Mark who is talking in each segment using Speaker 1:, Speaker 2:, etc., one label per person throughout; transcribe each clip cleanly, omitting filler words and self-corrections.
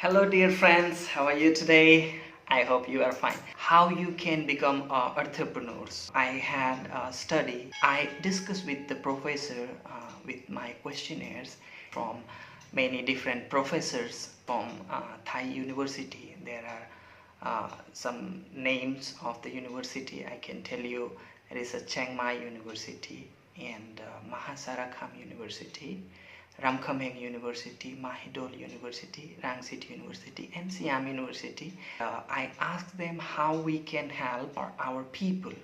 Speaker 1: Hello dear friends, how are you today? I hope you are fine. How you can become entrepreneurs. I had a study. I discussed with the professor with my questionnaires from many different professors from Thai University. There are some names of the university. I can tell you there is a Chiang Mai University and Mahasarakham University, Ramkhamhaeng University, Mahidol University, Rangsit University, and Siam University. I asked them how we can help our people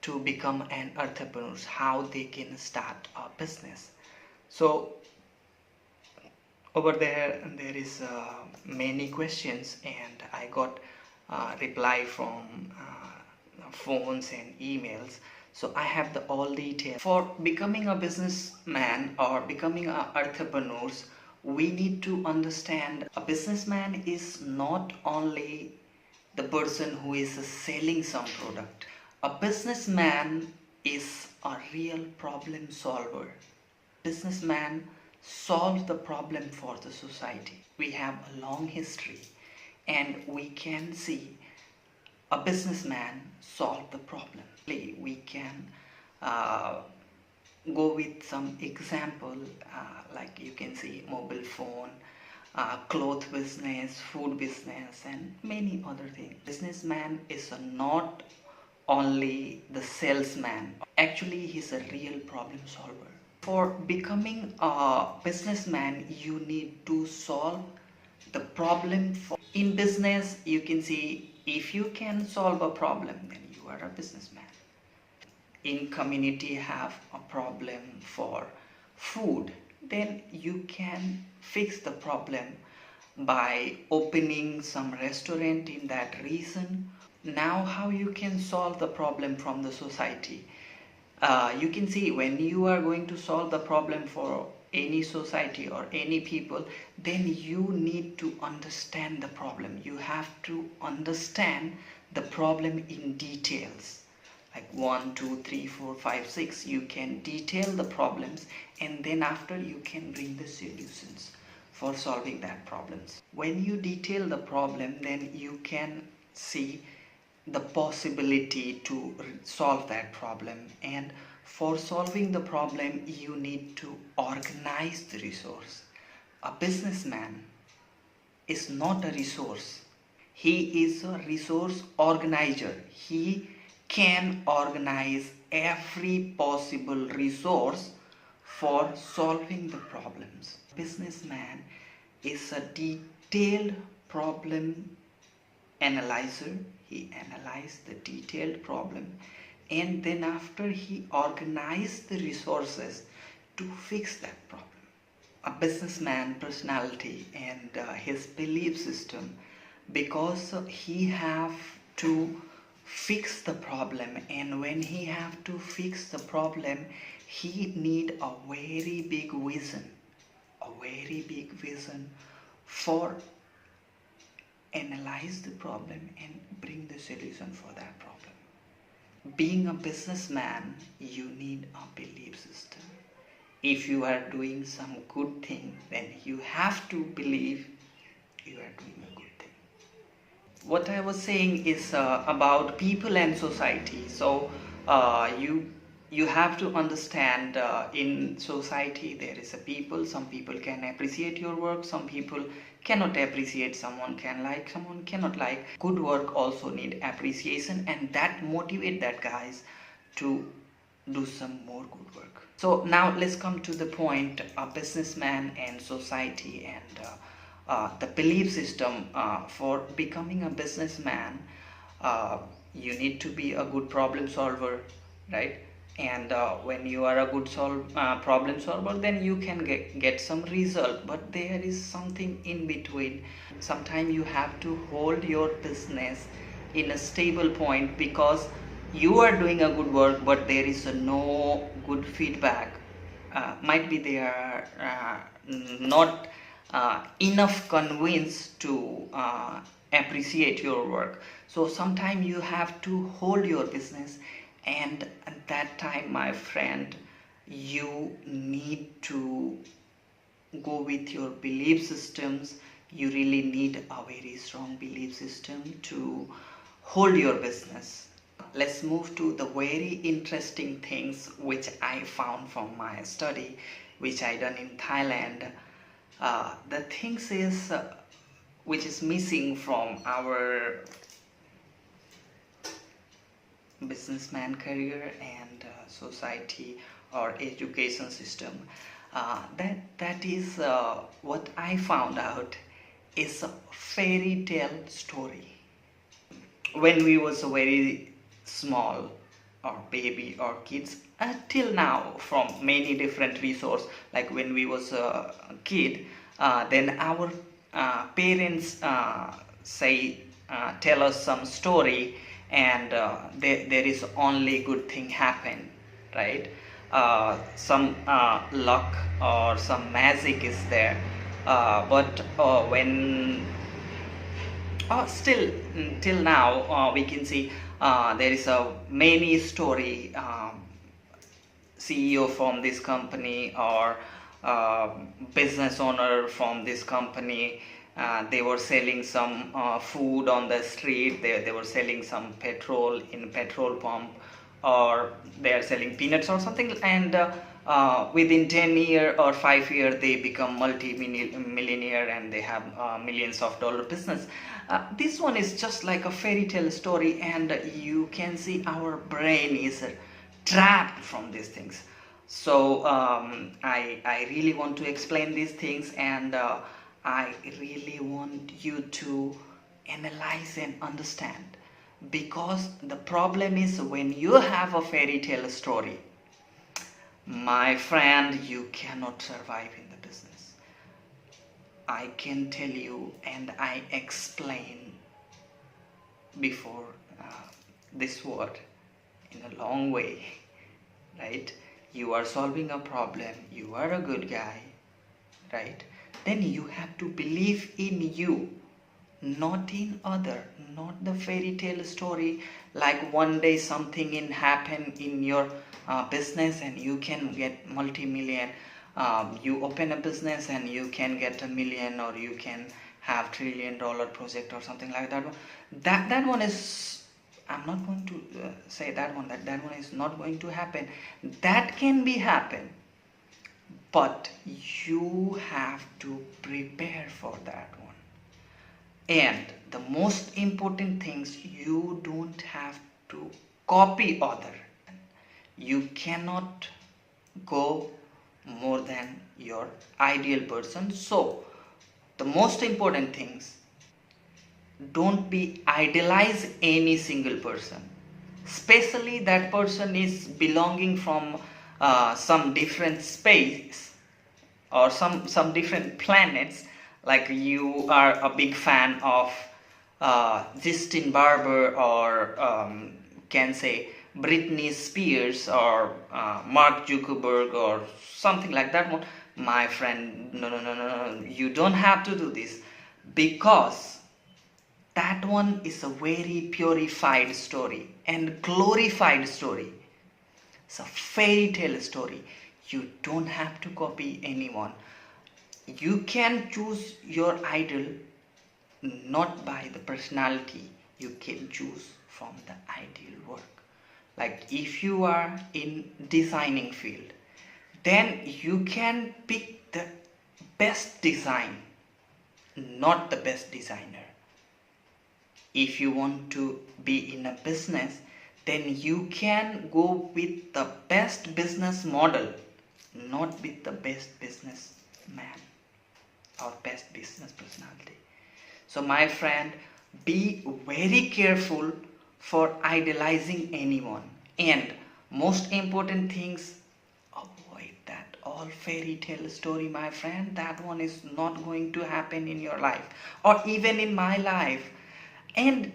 Speaker 1: to become an entrepreneurs, how they can start a business. So over there is many questions, and I got reply from phones and emails. So I have the all details. For becoming a businessman or becoming a entrepreneurs, we need to understand a businessman is not only the person who is selling some product. A businessman is a real problem solver. Businessman solve the problem for the society. We have a long history, and we can see a businessman solve the problem. We can go with some example, like you can see mobile phone, cloth business, food business, and many other things. Businessman is not only the salesman. Actually, he's a real problem solver. For becoming a businessman, you need to solve the problem. In business, you can see if you can solve a problem, then you are a businessman. In community have a problem for food, then you can fix the problem by opening some restaurant in that region. Now how you can solve the problem from the society? You can see when you are going to solve the problem for any society or any people, then you need to understand the problem. You have to understand the problem in details, like 1 2 3 4 5 6. You can detail the problems, and then after you can bring the solutions for solving that problems. When you detail the problem, then you can see the possibility to solve that problem. And for solving the problem, you need to organize the resource. A businessman is not a resource, he is a resource organizer. He can organize every possible resource for solving the problems. Businessman is a detailed problem analyzer. He analyzed the detailed problem, and then after he organized the resources to fix that problem. A businessman personality and his belief system, because he have to fix the problem, and when he have to fix the problem, he need a very big vision for analyze the problem and bring the solution for that problem. Being a businessman, you need a belief system. If you are doing some good thing, then you have to believe you are doing a good thing. What I was saying is about people and society. So you have to understand, in society there is a people. Some people can appreciate your work, some people cannot appreciate. Someone can like, someone cannot like. Good work also need appreciation, and that motivate that guys to do some more good work. So now let's come to the point, a businessman and society and the belief system. For becoming a businessman, you need to be a good problem solver, right? And when you are a good problem solver, then you can get some result. But there is something in between. Sometimes you have to hold your business in a stable point, because you are doing a good work but there is no good feedback. Might be they are not enough convinced to appreciate your work. So sometimes you have to hold your business, and at that time, my friend, you need to go with your belief systems. you really need a very strong belief system to hold your business. Let's move to the very interesting things which I found from my study, which I done in Thailand. The things is which is missing from our businessman career and society or education system. That is what I found out is a fairy tale story. When we was very small or baby or kids, till now, from many different resource, like when we was a kid, then our parents say tell us some story, and there is only good thing happen, right? Some luck or some magic is there, but when still till now we can see there is a many story, CEO from this company or business owner from this company, they were selling some food on the street, they were selling some petrol in petrol pump, or they are selling peanuts or something, and within 10 year or 5 year they become multi-millionaire and they have millions of dollar business. This one is just like a fairy tale story, and you can see our brain is trapped from these things. So I really want to explain these things, and I really want you to analyze and understand, because the problem is when you have a fairy tale story, my friend, you cannot survive in the business. I can tell you, and I explain before this word in a long way, right? You are solving a problem, you are a good guy, right? Then you have to believe in you, not in other, not the fairy tale story, like one day something in happen in your business and you can get multi-million. You open a business and you can get a million, or you can have $1 trillion project or something like that. That one is, I'm not going to say that one is not going to happen. That can be happen, but you have to prepare for that one. And the most important things, you don't have to copy other. You cannot go more than your ideal person. So the most important things, don't be idealize any single person, especially that person is belonging from some different space or some different planets. Like you are a big fan of Justin Barber, or can say Britney Spears, or Mark Zuckerberg, or something like that. My friend, no, you don't have to do this, because that one is a very purified story and glorified story. It's a fairy tale story. You don't have to copy anyone. You can choose your idol not by the personality, you can choose from the ideal work. Like if you are in designing field, then you can pick the best design, not the best designer. If you want to be in a business, then you can go with the best business model, not with the best businessman or best business personality. So my friend, be very careful for idealizing anyone, and most important things, avoid that all fairy tale story, my friend. That one is not going to happen in your life or even in my life. And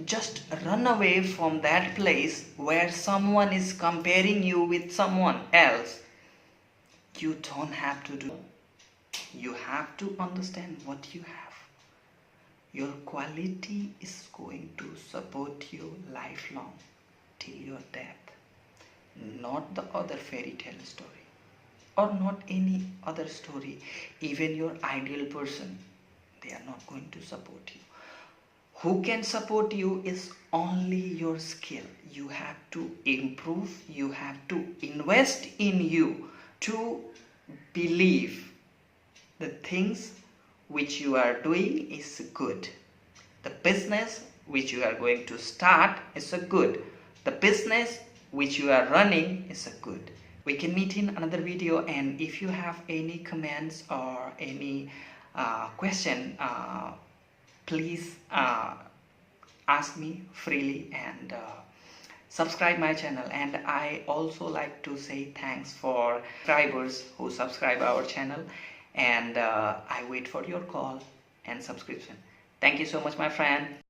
Speaker 1: just run away from that place where someone is comparing you with someone else. You don't have to do. You have to understand what you have. Your quality is going to support you lifelong till your death, not the other fairy tale story. or not any other story, even your ideal person, they are not going to support you. Who can support you is only your skill. You have to improve, you have to invest in you to believe the things which you are doing is good. The business which you are going to start is a good. The business which you are running is a good. We can meet in another video, and if you have any comments or any question, please ask me freely, and subscribe my channel. And I also like to say thanks for subscribers who subscribe our channel, and I wait for your call and subscription. Thank you so much, my friend.